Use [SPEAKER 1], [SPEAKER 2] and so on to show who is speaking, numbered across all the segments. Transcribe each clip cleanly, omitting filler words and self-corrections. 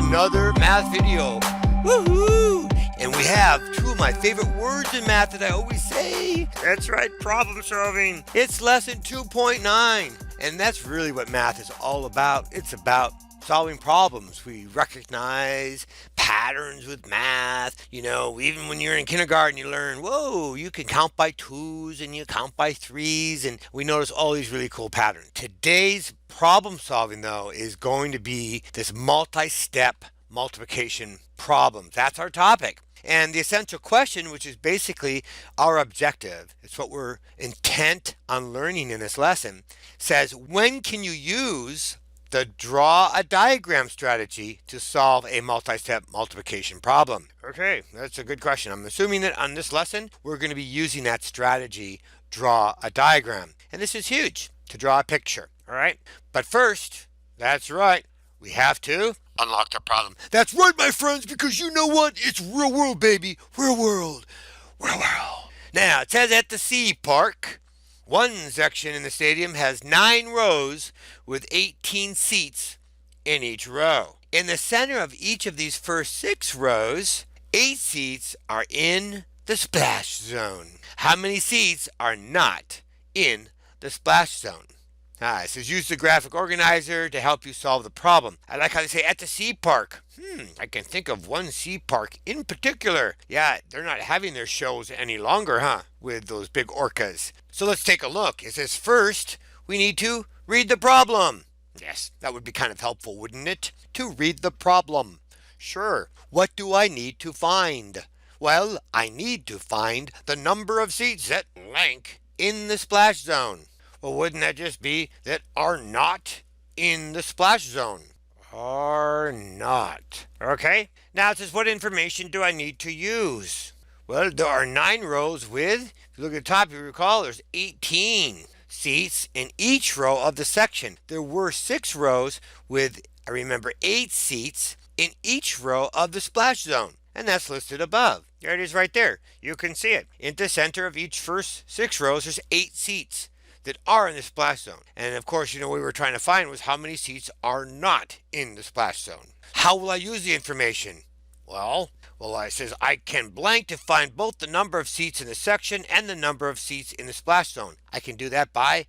[SPEAKER 1] another math video. Woohoo! And we have two of my favorite words in math that I always say. That's right, problem solving. It's lesson 2.9. And that's really what math is all about. It's about solving problems. We recognize patterns with math. You know, even when you're in kindergarten, you learn, whoa, you can count by twos and you count by threes. And we notice all these really cool patterns. Today's problem solving, though, is going to be this multi-step multiplication problem. That's our topic. And the essential question, which is basically our objective, it's what we're intent on learning in this lesson, says, when can you use the draw a diagram strategy to solve a multi-step multiplication problem? Okay, that's a good question. I'm assuming that on this lesson, we're going to be using that strategy, draw a diagram. And this is huge, to draw a picture, all right? But first, that's right, we have to unlock the problem. That's right, my friends, because you know what? It's real world, baby. Real world. Real world. Now, it says at the Sea Park, one section in the stadium has 9 rows with 18 seats in each row. In the center of each of these first 6 rows, 8 seats are in the splash zone. How many seats are not in the splash zone? It says use the graphic organizer to help you solve the problem. I like how they say at the Sea Park. I can think of one sea park in particular. Yeah, they're not having their shows any longer, with those big orcas. So let's take a look. It says first, we need to read the problem. Yes, that would be kind of helpful, wouldn't it? To read the problem. Sure. What do I need to find? Well, I need to find the number of seats at blank in the splash zone. Well, wouldn't that just be that are not in the splash zone? Are not. Okay. Now it says, what information do I need to use? Well, there are 9 rows with, if you look at the top, you recall, there's 18 seats in each row of the section. There were 6 rows with, I remember, 8 seats in each row of the splash zone. And that's listed above. There it is right there. You can see it. In the center of each first 6 rows, there's 8 seats that are in the splash zone. And of course, what we were trying to find was how many seats are not in the splash zone. How will I use the information? Well, it says I can blank to find both the number of seats in the section and the number of seats in the splash zone. I can do that by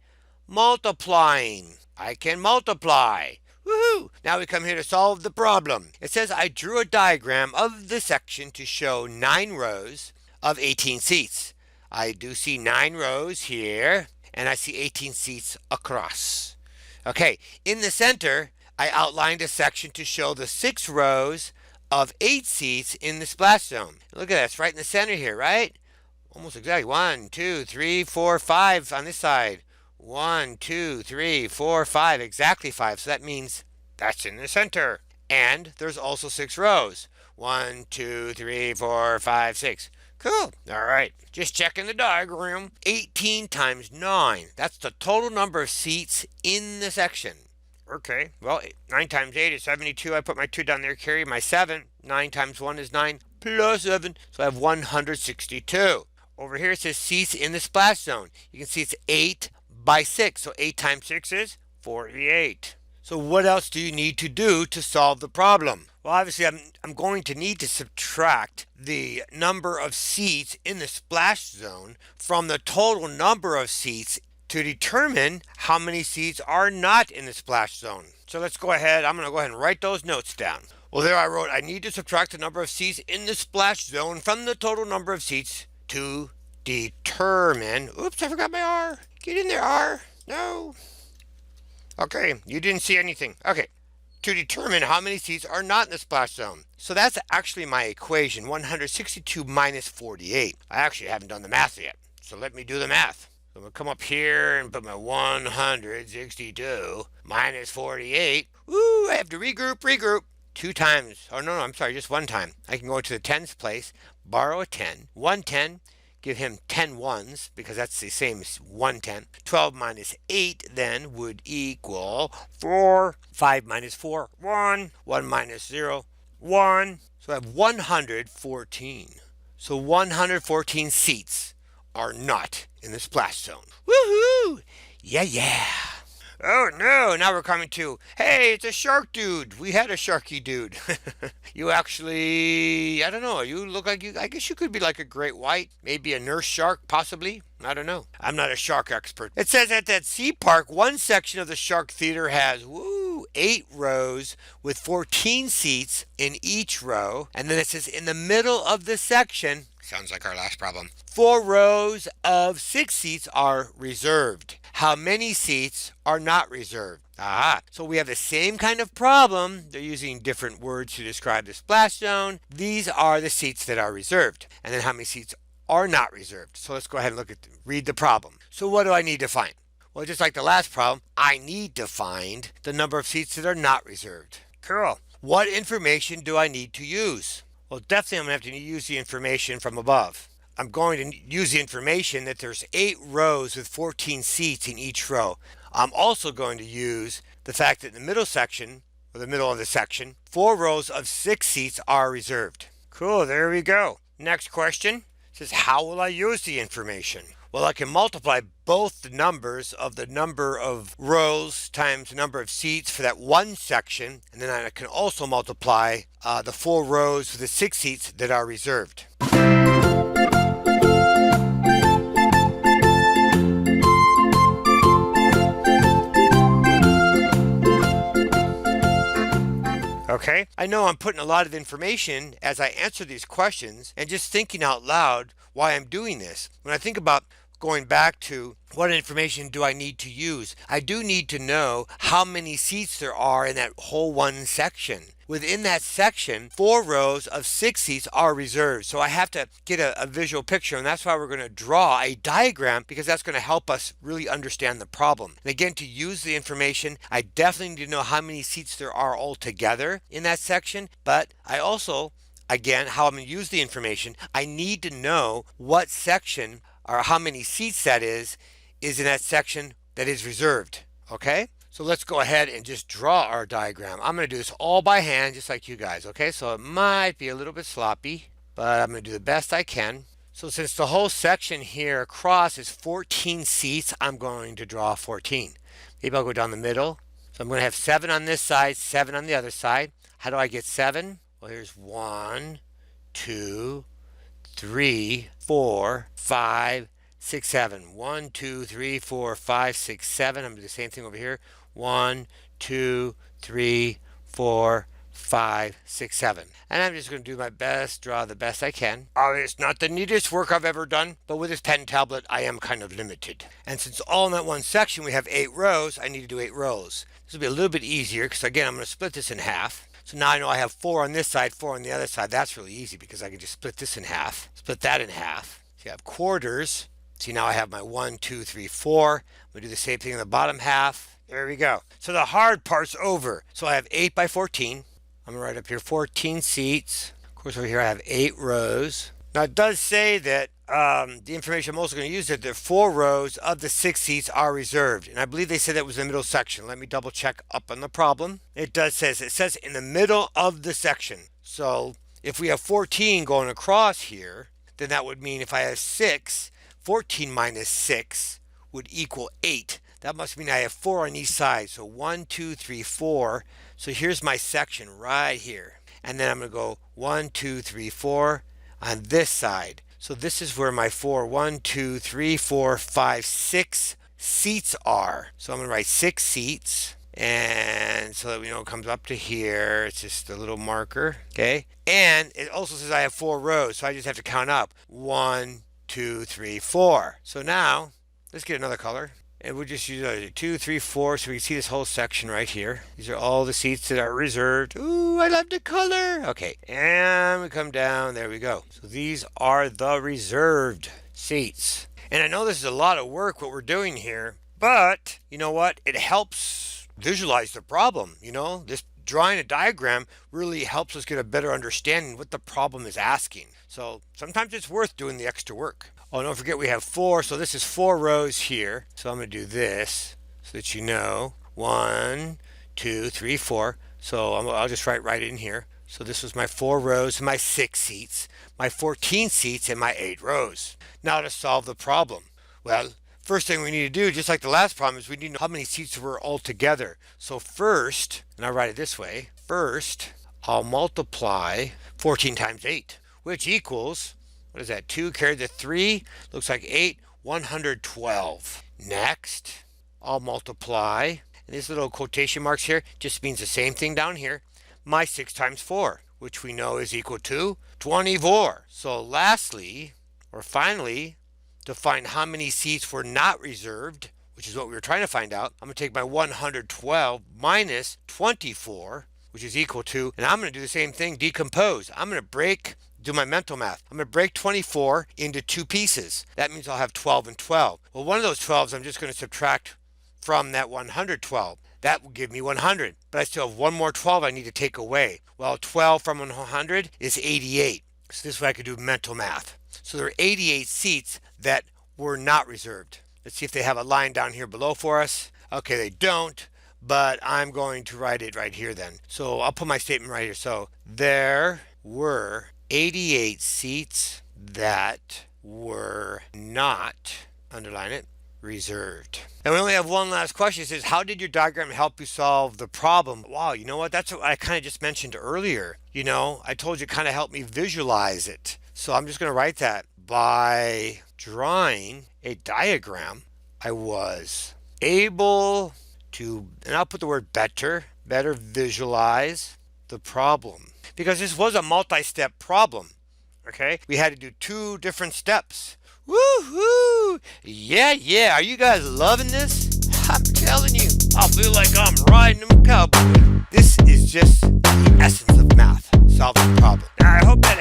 [SPEAKER 1] multiplying. I can multiply. Woohoo! Now we come here to solve the problem. It says I drew a diagram of the section to show 9 rows of 18 seats. I do see 9 rows here, and I see 18 seats across. Okay, in the center, I outlined a section to show the 6 rows of 8 seats in the splash zone. Look at that, it's right in the center here, right? Almost exactly. 1, 2, 3, 4, 5 on this side. 1, 2, 3, 4, 5, exactly 5. So that means that's in the center. And there's also 6 rows. 1, 2, 3, 4, 5, 6. Cool. All right. Just checking the diagram. 18 times 9. That's the total number of seats in the section. Okay. Well, 9 times 8 is 72. I put my 2 down there, carry my 7. 9 times 1 is 9 plus 7. So I have 162. Over here it says seats in the splash zone. You can see it's 8 by 6. So 8 times 6 is 48. So what else do you need to do to solve the problem? Well, obviously, I'm going to need to subtract the number of seats in the splash zone from the total number of seats to determine how many seats are not in the splash zone. So let's go ahead. I'm going to go ahead and write those notes down. Well, there I wrote, I need to subtract the number of seats in the splash zone from the total number of seats to determine. Oops, I forgot my R. Get in there, R. No. Okay, you didn't see anything. Okay. To determine how many seats are not in the splash zone. So that's actually my equation, 162 minus 48. I actually haven't done the math yet, so let me do the math. So I'm going to come up here and put my 162 minus 48. Woo, I have to regroup. 2 times. Oh, no, I'm sorry, just 1 time. I can go to the tens place, borrow a 10, 1 10, give him 10 ones, because that's the same as 1 10. 12 minus 8 then would equal 4. 5 minus 4, 1. 1 minus 0, 1. So I have 114. So 114 seats are not in the splash zone. Woohoo! Yeah. Oh no, now we're coming to, hey, it's a shark dude. We had a sharky dude. You actually, I don't know, you look like I guess you could be like a great white, maybe a nurse shark, possibly. I don't know. I'm not a shark expert. It says at that sea park, one section of the shark theater has, 8 rows with 14 seats in each row. And then it says in the middle of the section, sounds like our last problem, 4 rows of 6 seats are reserved. How many seats are not reserved? Aha. So we have the same kind of problem. They're using different words to describe the splash zone. These are the seats that are reserved. And then how many seats are not reserved? So let's go ahead and read the problem. So what do I need to find? Well, just like the last problem, I need to find the number of seats that are not reserved. Cool. What information do I need to use? Well, definitely I'm going to have to use the information from above. I'm going to use the information that there's 8 rows with 14 seats in each row. I'm also going to use the fact that in the middle section, or the middle of the section, 4 rows of 6 seats are reserved. Cool, there we go. Next question says, how will I use the information? Well, I can multiply both the numbers of the number of rows times the number of seats for that one section, and then I can also multiply the 4 rows with the 6 seats that are reserved. Okay, I know I'm putting a lot of information as I answer these questions and just thinking out loud why I'm doing this. When I think about going back to what information do I need to use, I do need to know how many seats there are in that whole one section. Within that section, 4 rows of 6 seats are reserved. So I have to get a visual picture, and that's why we're going to draw a diagram, because that's going to help us really understand the problem. And again, to use the information, I definitely need to know how many seats there are altogether in that section, but I also, again, how I'm going to use the information, I need to know what section or how many seats that is in that section that is reserved. Okay? So let's go ahead and just draw our diagram. I'm going to do this all by hand, just like you guys. Okay? So it might be a little bit sloppy, but I'm going to do the best I can. So since the whole section here across is 14 seats, I'm going to draw 14. Maybe I'll go down the middle. So I'm going to have 7 on this side, 7 on the other side. How do I get 7? Well, here's 1, 2, 3, 4, 5, 6, 7. 1, 2, 3, 4, 5, 6, 7. I'm going to do the same thing over here. 1, 2, 3, 4, 5, 6, 7. And I'm just going to do my best, draw the best I can. It's not the neatest work I've ever done, but with this pen tablet, I am kind of limited. And since all in that one section we have 8 rows, I need to do 8 rows. This will be a little bit easier because, again, I'm going to split this in half. So now I know I have 4 on this side, 4 on the other side. That's really easy because I can just split this in half, split that in half. So you have quarters. See, now I have my 1, 2, 3, 4. I'm going to do the same thing in the bottom half. There we go. So the hard part's over. So I have 8 by 14. I'm going to write up here 14 seats. Of course, over here I have 8 rows. Now it does say that the information I'm also going to use that the 4 rows of the 6 seats are reserved. And I believe they said that was the middle section. Let me double check up on the problem. It says in the middle of the section. So if we have 14 going across here, then that would mean if I have 6, 14 minus 6 would equal 8. That must mean I have 4 on each side. So 1, 2, 3, 4. So here's my section right here. And then I'm going to go 1, 2, 3, 4 on this side. So this is where my 4, 1, 2, 3, 4, 5, 6 seats are. So I'm going to write 6 seats. And so that we know it comes up to here. It's just a little marker. Okay. And it also says I have 4 rows. So I just have to count up. 1, 2, 3, 4. So now let's get another color. And we'll just use 2, 3, 4, so we can see this whole section right here. These are all the seats that are reserved. Ooh, I love the color. Okay, and we come down. There we go. So these are the reserved seats. And I know this is a lot of work what we're doing here, but you know what? It helps visualize the problem. You know, this drawing a diagram really helps us get a better understanding what the problem is asking. So sometimes it's worth doing the extra work. Oh, don't forget we have 4, so this is 4 rows here. So I'm going to do this so that you know. 1, 2, 3, 4. So I'll just write right in here. So this was my 4 rows and my 6 seats, my 14 seats and my 8 rows. Now to solve the problem. Well, First thing we need to do, just like the last problem, is we need to know how many seats there were altogether. So first, and I'll write it this way, first I'll multiply 14 times 8, which equals, what is that, 2 carried to 3, looks like 8, 112. Next, I'll multiply, and these little quotation marks here just means the same thing down here, my 6 times 4, which we know is equal to 24. So lastly, or finally, to find how many seats were not reserved, which is what we were trying to find out, I'm going to take my 112 minus 24, which is equal to, and I'm going to do the same thing, decompose. I'm going to do my mental math. I'm going to break 24 into 2 pieces. That means I'll have 12 and 12. Well, one of those 12s I'm just going to subtract from that 112. That will give me 100, but I still have one more 12 I need to take away. Well, 12 from 100 is 88. So this way I could do mental math. So there are 88 seats that were not reserved. Let's see if they have a line down here below for us. Okay, they don't, but I'm going to write it right here then. So I'll put my statement right here. So there were 88 seats that were not, underline it, reserved. And we only have one last question. It says, how did your diagram help you solve the problem? Wow, you know what? That's what I kind of just mentioned earlier. I told you it kind of helped me visualize it. So I'm just going to write that. By drawing a diagram, I was able to, and I'll put the word better visualize the problem. Because this was a multi-step problem, okay? We had to do 2 different steps. Woohoo! Yeah. Are you guys loving this? I'm telling you, I feel like I'm riding a cowboy. This is just the essence of math, solving a problem. Now, I hope that